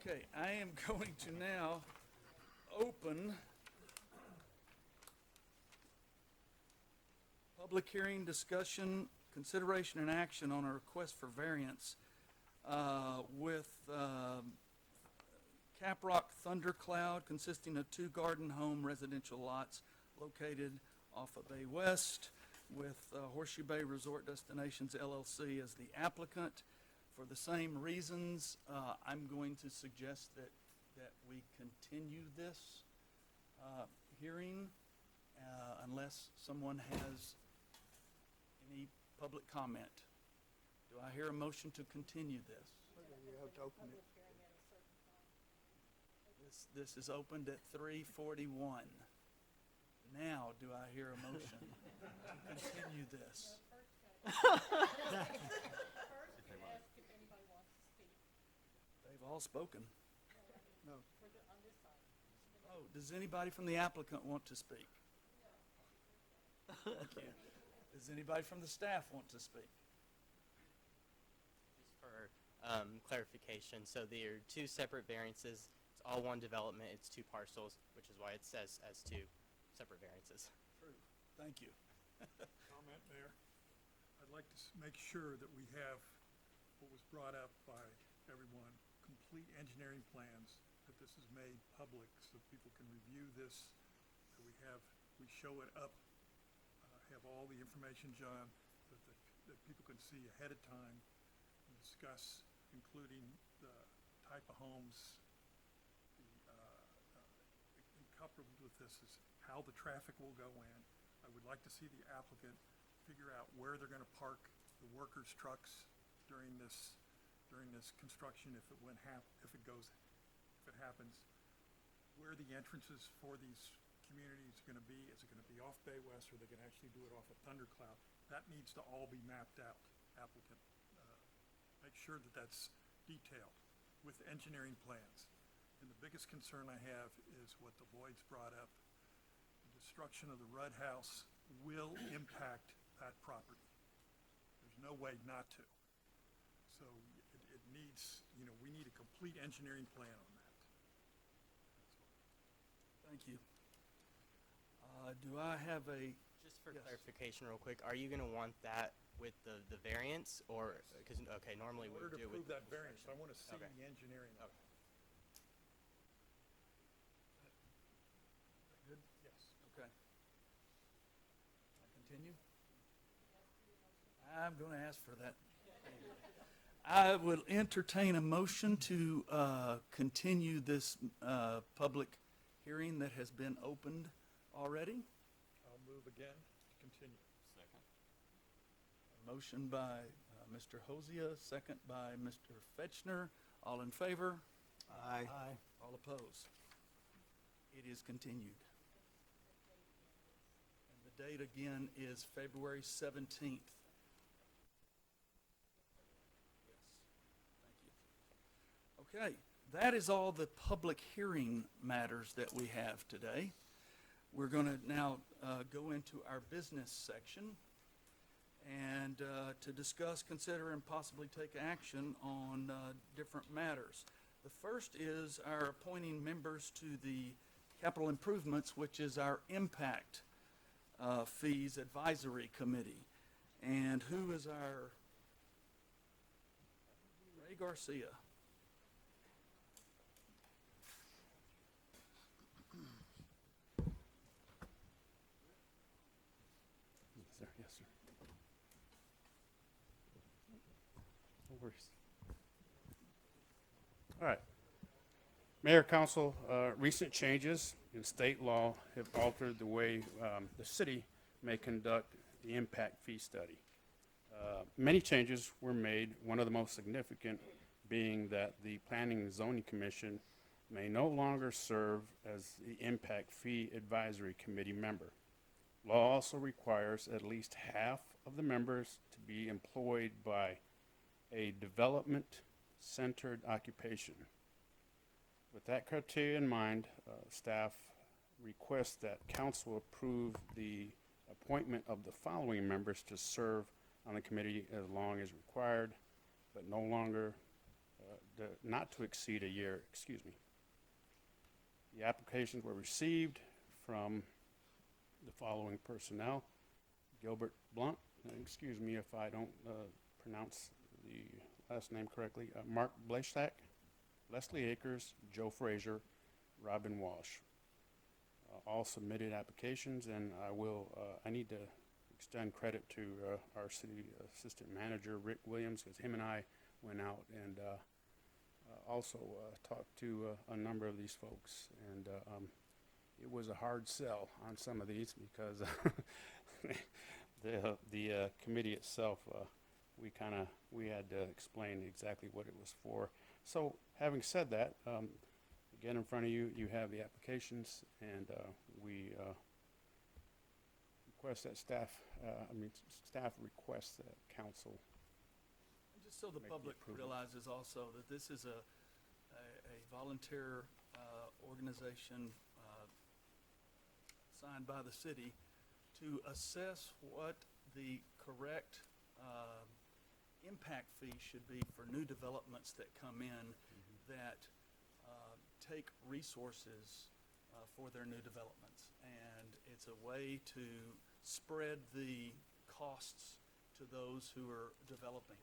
Okay, I am going to now open public hearing, discussion, consideration, and action on a request for variance with Caprock Thundercloud, consisting of 2 garden home residential lots located off of Bay West with Horseshoe Bay Resort Destinations LLC as the applicant. For the same reasons, I'm going to suggest that we continue this hearing unless someone has any public comment. Do I hear a motion to continue this? You have to open it. This is opened at 3:41. Now, do I hear a motion to continue this? They've all spoken. No. Oh, does anybody from the applicant want to speak? Thank you. Does anybody from the staff want to speak? Just for clarification, so there are two separate variances. It's all one development. It's two parcels, which is why it says as two separate variances. True. Thank you. Comment, Mayor. I'd like to make sure that we have what was brought up by everyone, complete engineering plans, that this is made public so people can review this, that we show it up, have all the information, John, that people can see ahead of time and discuss, including the type of homes. Coupled with this is how the traffic will go in. I would like to see the applicant figure out where they're going to park the workers' trucks during this construction if it happens. Where the entrances for these communities are going to be. Is it going to be off Bay West, or are they going to actually do it off of Thundercloud? That needs to all be mapped out, applicant. Make sure that that's detailed with engineering plans. And the biggest concern I have is what the Lloyds brought up. The destruction of the Rudd House will impact that property. There's no way not to. So it needs, we need a complete engineering plan on that. Thank you. Do I have a? Just for clarification real quick, are you going to want that with the variance, or, because, okay, normally we would do it with. In order to prove that variance, I want to see Okay. the engineering. Okay. Good? Yes. Okay. I continue? I'm going to ask for that. I will entertain a motion to continue this public hearing that has been opened already. I'll move again to continue. Second. A motion by Mr. Hosea, second by Mr. Fetchner. All in favor? Aye. All opposed? It is continued. And the date again is February 17th. Yes. Thank you. Okay, that is all the public hearing matters that we have today. We're going to now go into our business section and to discuss, consider, and possibly take action on different matters. The first is our appointing members to the Capital Improvements, which is our impact fees advisory committee. And who is our? Ray Garcia. Yes, sir. No worries. All right. Mayor, Council, recent changes in state law have altered the way the city may conduct the impact fee study. Many changes were made, one of the most significant being that the Planning and Zoning Commission may no longer serve as the impact fee advisory committee member. Law also requires at least half of the members to be employed by a development-centered occupation. With that criteria in mind, staff requests that council approve the appointment of the following members to serve on the committee as long as required, but no longer, not to exceed a year, The applications were received from the following personnel: Gilbert Blunt, excuse me if I don't pronounce the last name correctly, Mark Blashak, Leslie Akers, Joe Frazier, Robin Walsh. all submitted applications, and I need to extend credit to our city assistant manager, Rick Williams, because him and I went out and also talked to a number of these folks, and it was a hard sell on some of these because the committee itself, we had to explain exactly what it was for. So having said that, again, in front of you, you have the applications, and we request that staff requests that council. Just so the Make the public approval. realizes also that this is a volunteer organization signed by the city to assess what the correct impact fee should be for new developments that come in that take resources for their new developments. And it's a way to spread the costs to those who are developing.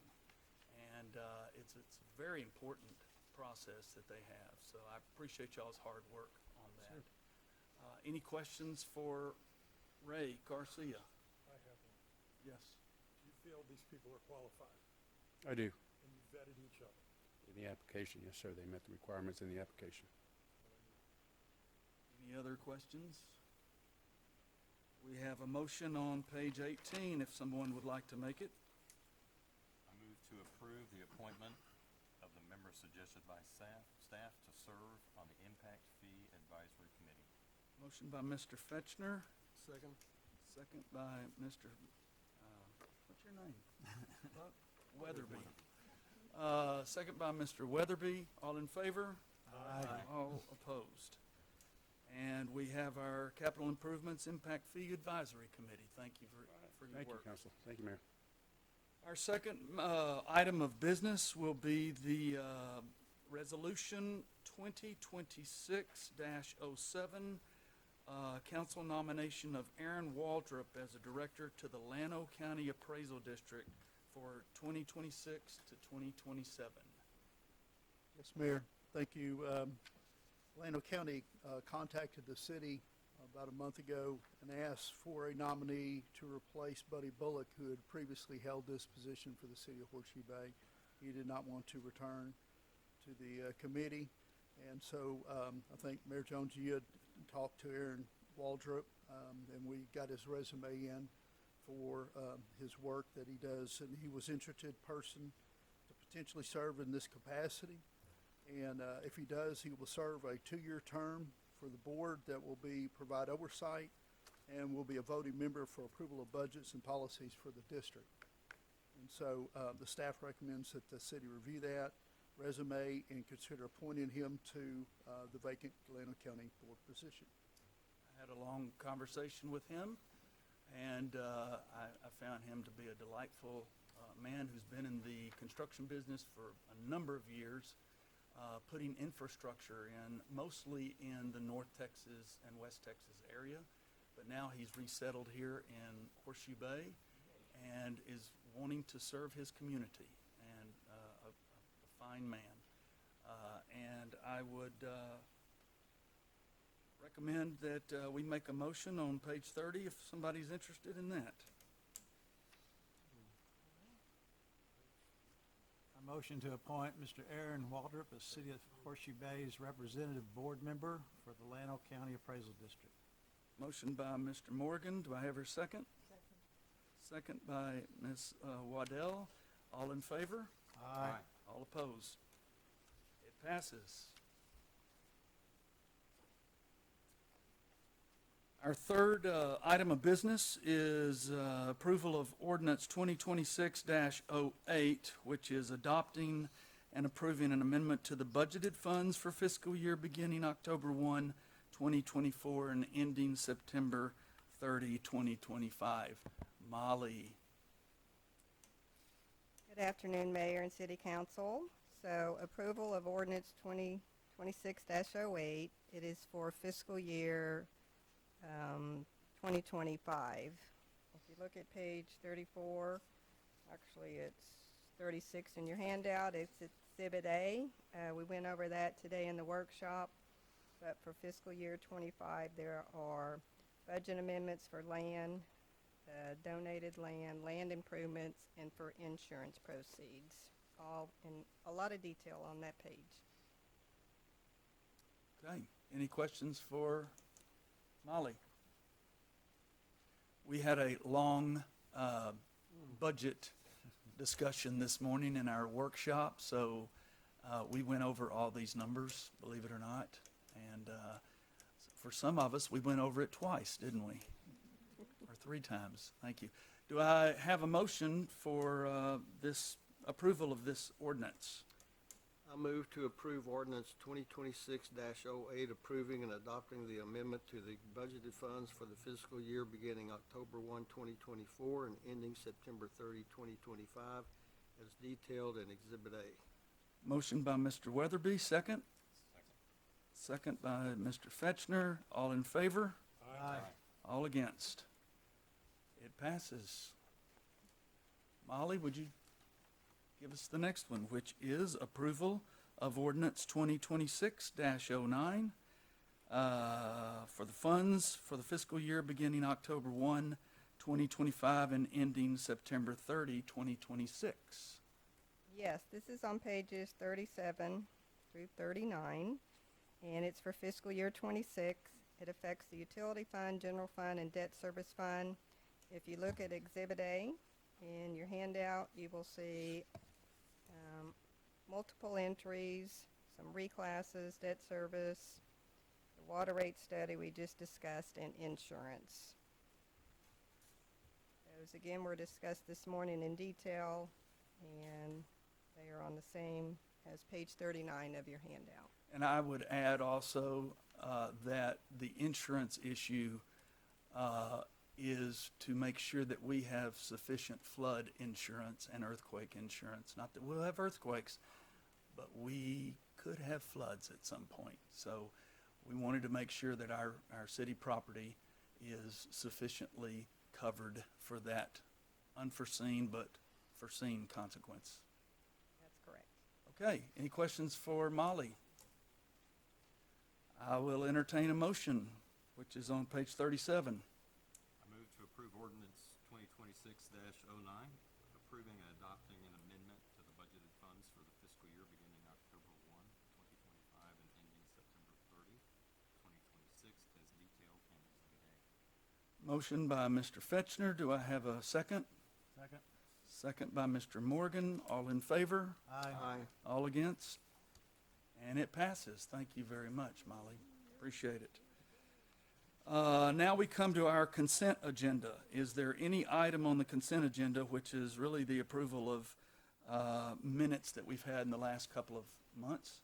And it's a very important process that they have. So I appreciate y'all's hard work on that. Any questions for Ray Garcia? I have one. Yes. Do you feel these people are qualified? I do. And you vetted each of them? In the application, yes, sir. They met the requirements in the application. Any other questions? We have a motion on page 18 if someone would like to make it. I move to approve the appointment of the members suggested by staff to serve on the Impact Fee Advisory Committee. Motion by Mr. Fetchner, Second. second by Mr. What's your name? Weatherby. Second by Mr. Weatherby. All in favor? Aye. All opposed. And we have our Capital Improvements Impact Fee Advisory Committee. Thank you for your Thank you, work. Council. Thank you, Mayor. Our second item of business will be the Resolution 2026-07, council nomination of Aaron Waldrop as a director to the Llano County Appraisal District for 2026 to 2027. Yes, Mayor, thank you. Llano County contacted the city about a month ago and asked for a nominee to replace Buddy Bullock, who had previously held this position for the city of Horseshoe Bay. He did not want to return to the committee, and so I think Mayor Jones, you had talked to Aaron Waldrop, and we got his resume in for his work that he does, and he was an interested person to potentially serve in this capacity. And if he does, he will serve a 2-year term for the board that will provide oversight and will be a voting member for approval of budgets and policies for the district. And so the staff recommends that the city review that resume and consider appointing him to the vacant Llano County board position. I had a long conversation with him, and I found him to be a delightful man who's been in the construction business for a number of years, putting infrastructure in, mostly in the North Texas and West Texas area. But now he's resettled here in Horseshoe Bay and is wanting to serve his community, and a fine man. And I would recommend that we make a motion on page 30 if somebody's interested in that. A motion to appoint Mr. Aaron Waldrop as City of Horseshoe Bay's representative board member for the Llano County Appraisal District. Motion by Mr. Morgan. Do I have her second? Second by Ms. Waddell. All in favor? Aye. All opposed? It passes. Our third item of business is approval of ordinance 2026-08, which is adopting and approving an amendment to the budgeted funds for fiscal year beginning October 1, 2024 and ending September 30, 2025. Molly. Good afternoon, Mayor and City Council. So approval of ordinance 2026-08. It is for fiscal year 2025. If you look at page 34, actually it's 36 in your handout, it's Exhibit A. We went over that today in the workshop. but for fiscal year 25, there are budget amendments for land, donated land, land improvements, and for insurance proceeds. All in a lot of detail on that page. Okay, any questions for Molly? We had a long budget discussion this morning in our workshop, so we went over all these numbers, believe it or not. And for some of us, we went over it twice, didn't we? Or 3 times. Thank you. Do I have a motion for this approval of this ordinance? I move to approve ordinance 2026-08, approving and adopting the amendment to the budgeted funds for the fiscal year beginning October 1, 2024 and ending September 30, 2025, as detailed in Exhibit A. Motion by Mr. Weatherby, second. Second by Mr. Fetchner. All in favor? Aye. All against? It passes. Molly, would you give us the next one, which is approval of ordinance 2026-09 for the funds for the fiscal year beginning October 1, 2025 and ending September 30, 2026. Yes, this is on pages 37 through 39, and it's for fiscal year 26. It affects the utility fund, general fund, and debt service fund. If you look at Exhibit A in your handout, you will see multiple entries, some reclasses, debt service, the water rate study we just discussed, and insurance. Those again were discussed this morning in detail, and they are on the same as page 39 of your handout. And I would add also that the insurance issue is to make sure that we have sufficient flood insurance and earthquake insurance. Not that we'll have earthquakes, but we could have floods at some point. So we wanted to make sure that our city property is sufficiently covered for that unforeseen but foreseen consequence. That's correct. Okay, any questions for Molly? I will entertain a motion, which is on page 37. I move to approve ordinance 2026-09, approving and adopting an amendment to the budgeted funds for the fiscal year beginning October 1, 2025 and ending September 30, 2026, as detailed in Exhibit A. Motion by Mr. Fetchner. Do I have a second? Second. Second by Mr. Morgan. All in favor? Aye. All against? And it passes. Thank you very much, Molly. Appreciate it. Now we come to our consent agenda. Is there any item on the consent agenda, which is really the approval of minutes that we've had in the last couple of months?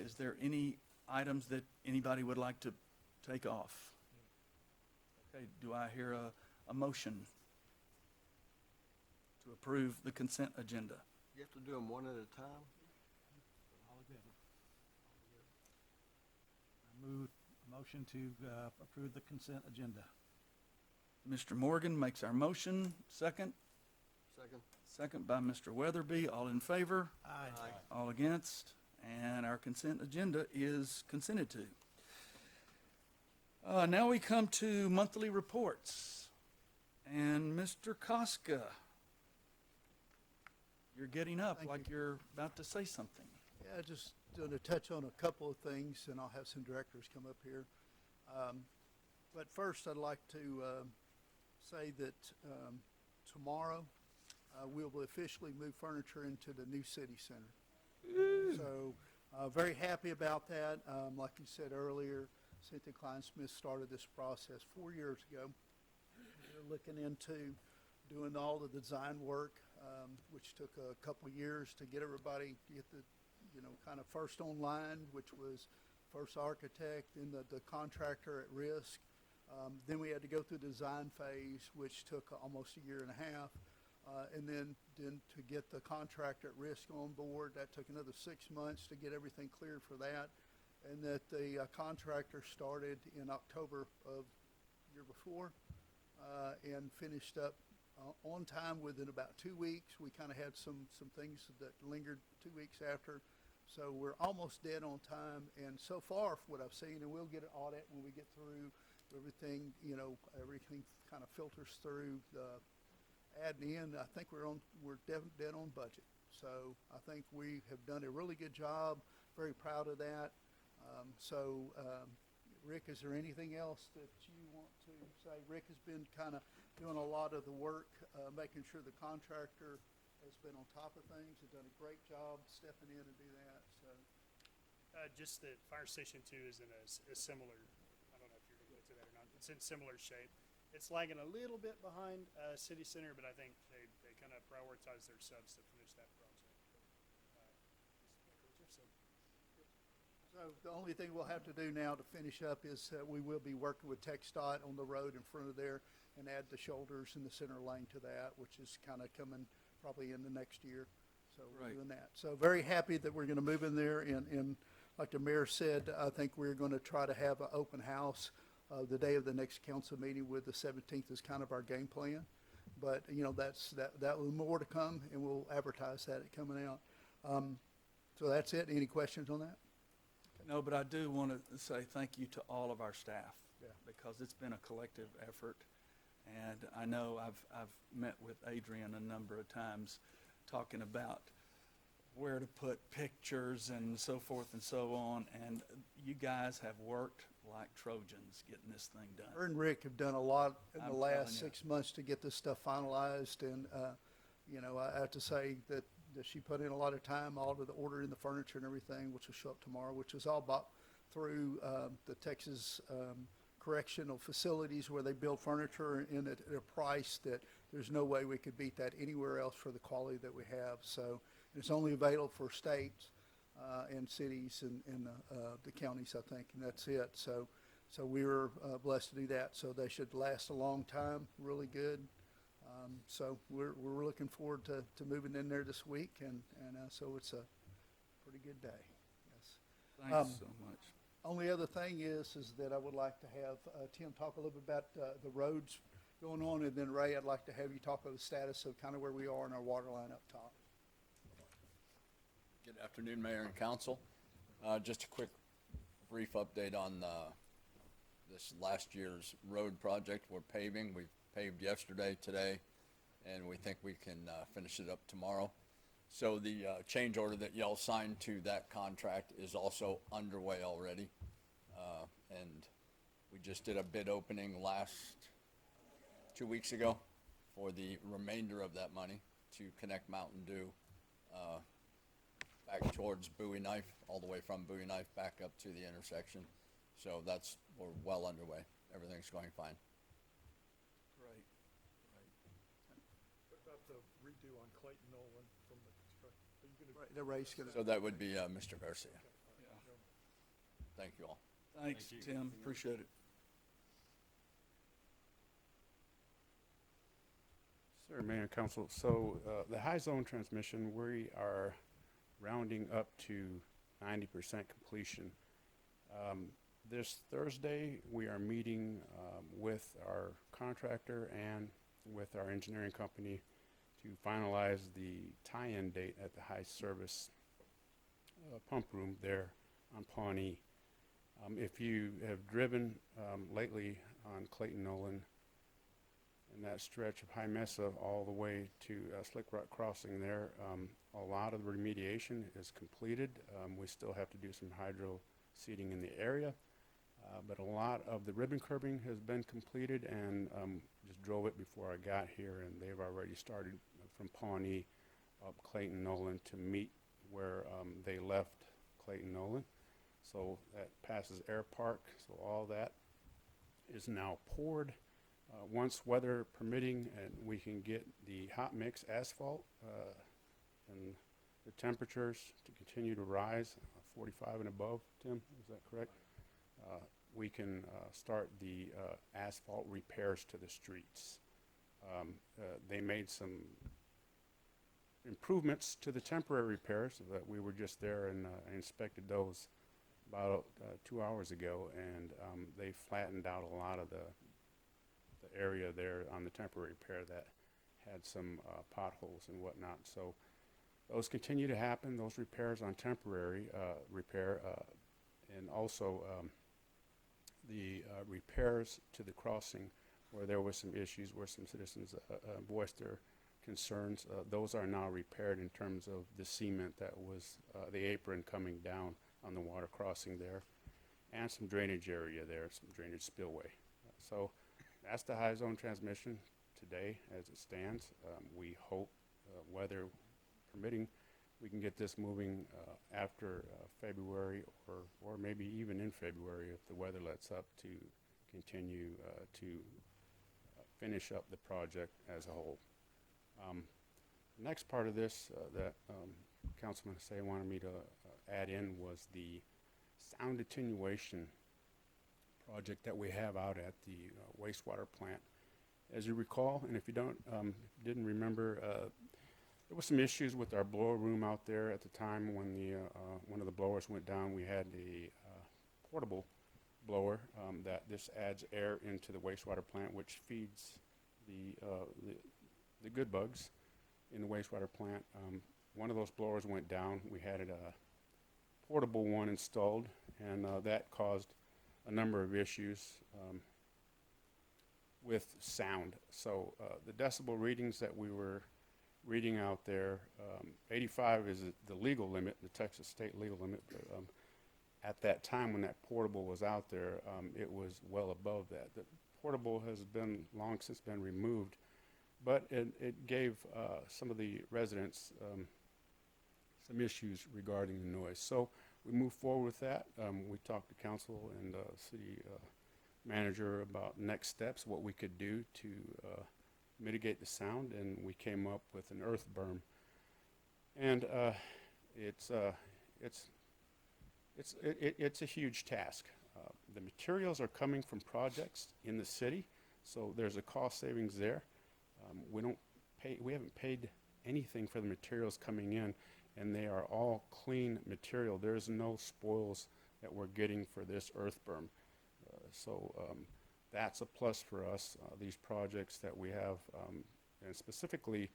Is there any items that anybody would like to take off? Okay, do I hear a motion to approve the consent agenda? You have to do them one at a time? All good. I move a motion to approve the consent agenda. Mr. Morgan makes our motion. Second? Second. Second by Mr. Weatherby. All in favor? Aye. All against? And our consent agenda is consented to. Now we come to monthly reports. And Mr. Koska, you're getting up Thank like you're about to say something. Yeah, just going to touch on a couple of things, and I'll have some directors come up here. But first, I'd like to say that tomorrow we'll officially move furniture into the new city center. So very happy about that. Like you said earlier, Cynthia Klein-Smith started this process 4 years ago. We're looking into doing all the design work, which took a couple years to get everybody, get the, kind of first online, which was first architect, then the contractor at risk. Then we had to go through the design phase, which took almost a year and a half. And then to get the contractor at risk on board, that took another 6 months to get everything cleared for that. And that the contractor started in October of the year before and finished up on time within about 2 weeks. We kind of had some things that lingered 2 weeks after. So we're almost dead on time, and so far, from what I've seen, and we'll get an audit when we get through everything, everything kind of filters through the adding in. I think we're dead on budget. So I think we have done a really good job, very proud of that. Rick, is there anything else that you want to say? Rick has been kind of doing a lot of the work, making sure the contractor has been on top of things, has done a great job stepping in and do that, so. Just that Fire Station 2 is in a similar, I don't know if you're going to get to that or not, it's in similar shape. It's lagging a little bit behind City Center, but I think they kind of prioritize their subs to finish that project. So the only thing we'll have to do now to finish up is we will be working with TxDOT on the road in front of there and add the shoulders in the center lane to that, which is kind of coming probably in the next year. So we're doing that. So very happy that we're going to move in there. And like the mayor said, I think we're going to try to have an open house the day of the next council meeting, with the 17th is kind of our game plan. But, that will more to come, and we'll advertise that coming out. So that's it. Any questions on that? No, but I do want to say thank you to all of our staff. Yeah. Because it's been a collective effort. And I know I've met with Adrian a number of times talking about where to put pictures and so forth and so on. And you guys have worked like Trojans getting this thing done. Her and Rick have done a lot in I'm the last telling you. 6 months to get this stuff finalized. And, I have to say that she put in a lot of time, all of the ordering the furniture and everything, which will show up tomorrow, which is all bought through the Texas correctional facilities, where they build furniture in at a price that there's no way we could beat that anywhere else for the quality that we have. So it's only available for states and cities and the counties, I think, and that's it. So we were blessed to do that. So they should last a long time, really good. So we're looking forward to moving in there this week, and so it's a pretty good day. Yes. Thanks so much. Only other thing is that I would like to have Tim talk a little bit about the roads going on, and then Ray, I'd like to have you talk about the status of kind of where we are in our water line up top. Good afternoon, Mayor and Council. Just a quick, brief update on this last year's road project. We're paving. We paved yesterday, today, and we think we can finish it up tomorrow. So the change order that y'all signed to that contract is also underway already. And we just did a bid opening 2 weeks ago for the remainder of that money to connect Mountain Dew back towards Bowie Knife, all the way from Bowie Knife back up to the intersection. So we're well underway. Everything's going fine. Great. What about the redo on Clayton Nolan from the construction? Are you gonna? The Ray's going So that would be Mr. Garcia. Yeah. Thank you all. Thanks, Tim. Appreciate it. Sir, Mayor and Council, so the high zone transmission, we are rounding up to 90% completion. This Thursday, we are meeting with our contractor and with our engineering company to finalize the tie-in date at the high service pump room there on Pawnee. If you have driven lately on Clayton Nolan and that stretch of High Mesa all the way to Slick Rock Crossing there, a lot of the remediation is completed. We still have to do some hydro seeding in the area, but a lot of the ribbon curbing has been completed, and just drove it before I got here, and they've already started from Pawnee up Clayton Nolan to meet where they left Clayton Nolan. So that passes Air Park, so all that is now poured. Once weather permitting and we can get the hot mix asphalt and the temperatures to continue to rise, 45 and above, Tim, is that correct? We can start the asphalt repairs to the streets. They made some improvements to the temporary repairs that we were just there and inspected those about 2 hours ago, and they flattened out a lot of the area there on the temporary repair that had some potholes and whatnot. So Those continue to happen, those repairs on temporary repair, and also the repairs to the crossing where there were some issues where some citizens voiced their concerns. Those are now repaired in terms of the cement that was the apron coming down on the water crossing there, and some drainage area there, some drainage spillway. So that's the high zone transmission today as it stands. We hope, weather permitting, we can get this moving after February or maybe even in February if the weather lets up to continue to finish up the project as a whole. The next part of this that Councilman Say wanted me to add in was the sound attenuation project that we have out at the wastewater plant. As you recall, and if you didn't remember, there were some issues with our blower room out there at the time when the one of the blowers went down. We had a portable blower that this adds air into the wastewater plant, which feeds the good bugs in the wastewater plant. One of those blowers went down. We had a portable one installed, and that caused a number of issues with sound. So the decibel readings that we were reading out there, 85 is the legal limit, the Texas state legal limit. But, at that time when that portable was out there, it was well above that. The portable has been long since been removed, but it gave some of the residents some issues regarding the noise. So we moved forward with that. We talked to council and city manager about next steps, what we could do to mitigate the sound, and we came up with an earth berm. And it's a huge task. The materials are coming from projects in the city, so there's a cost savings there. We haven't paid anything for the materials coming in, and they are all clean material. There's no spoils that we're getting for this earth berm. So that's a plus for us, these projects that we have, and specifically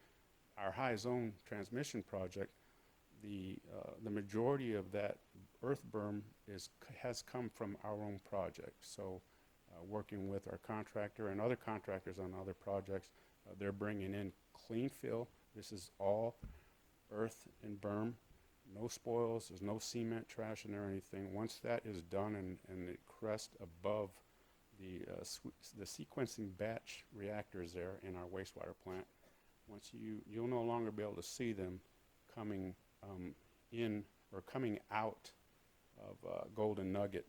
our high zone transmission project. The majority of that earth berm has come from our own project. So working with our contractor and other contractors on other projects, they're bringing in clean fill. This is all earth and berm, no spoils, there's no cement, trash in there or anything. Once that is done and it crests above the sequencing batch reactors there in our wastewater plant, once you'll no longer be able to see them coming in or coming out of Golden Nugget.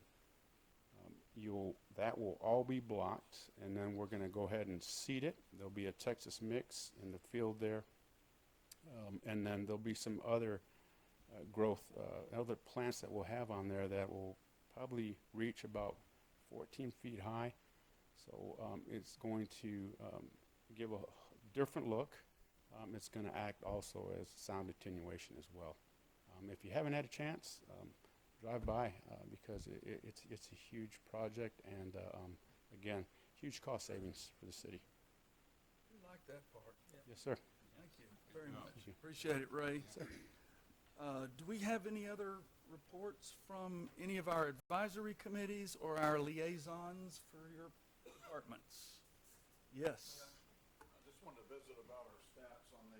That will all be blocked, and then we're going to go ahead and seed it. There'll be a Texas mix in the field there, and then there'll be some other growth, other plants that we'll have on there that will probably reach about 14 feet high. So it's going to give a different look. It's going to act also as sound attenuation as well. If you haven't had a chance, drive by because it's a huge project, and again, huge cost savings for the city. We like that part. Yes, sir. Thank you very much. Appreciate it, Ray. Do we have any other reports from any of our advisory committees or our liaisons for your departments? Yes. I just wanted to visit about our stats on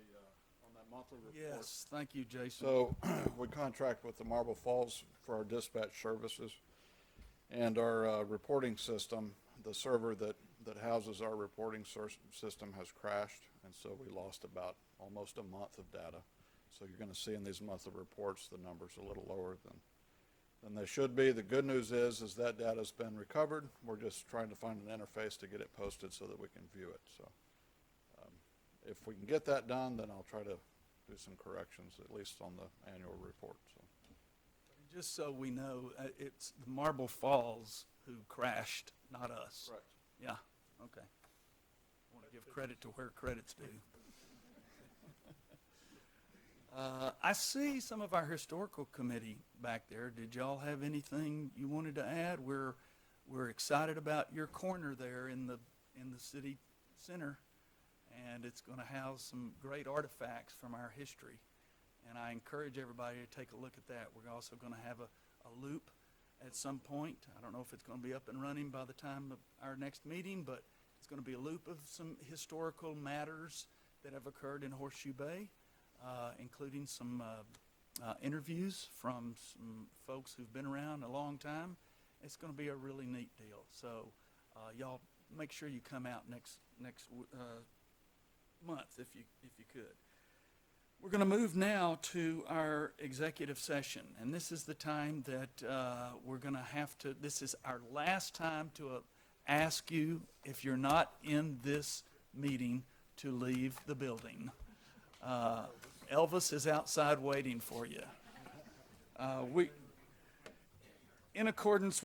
that monthly report. Yes, thank you, Jason. So we contract with the Marble Falls for our dispatch services, and our reporting system, the server that houses our reporting system has crashed, and so we lost about almost a month of data. So you're going to see in these monthly reports the numbers a little lower than they should be. The good news is that data's been recovered. We're just trying to find an interface to get it posted so that we can view it. So if we can get that done, then I'll try to do some corrections, at least on the annual report. So. Just so we know, it's the Marble Falls who crashed, not us. Correct. Yeah, okay. I want to give credit to where credit's due. I see some of our historical committee back there. Did y'all have anything you wanted to add? We're excited about your corner there in the city center, and it's going to house some great artifacts from our history. and I encourage everybody to take a look at that. We're also going to have a loop at some point. I don't know if it's going to be up and running by the time of our next meeting, but it's going to be a loop of some historical matters that have occurred in Horseshoe Bay, including some interviews from some folks who've been around a long time. It's going to be a really neat deal. So y'all make sure you come out next month if you could. We're going to move now to our executive session, and this is the time that we're going to have to, this is our last time to ask you, if you're not in this meeting, to leave the building. Elvis is outside waiting for you. In accordance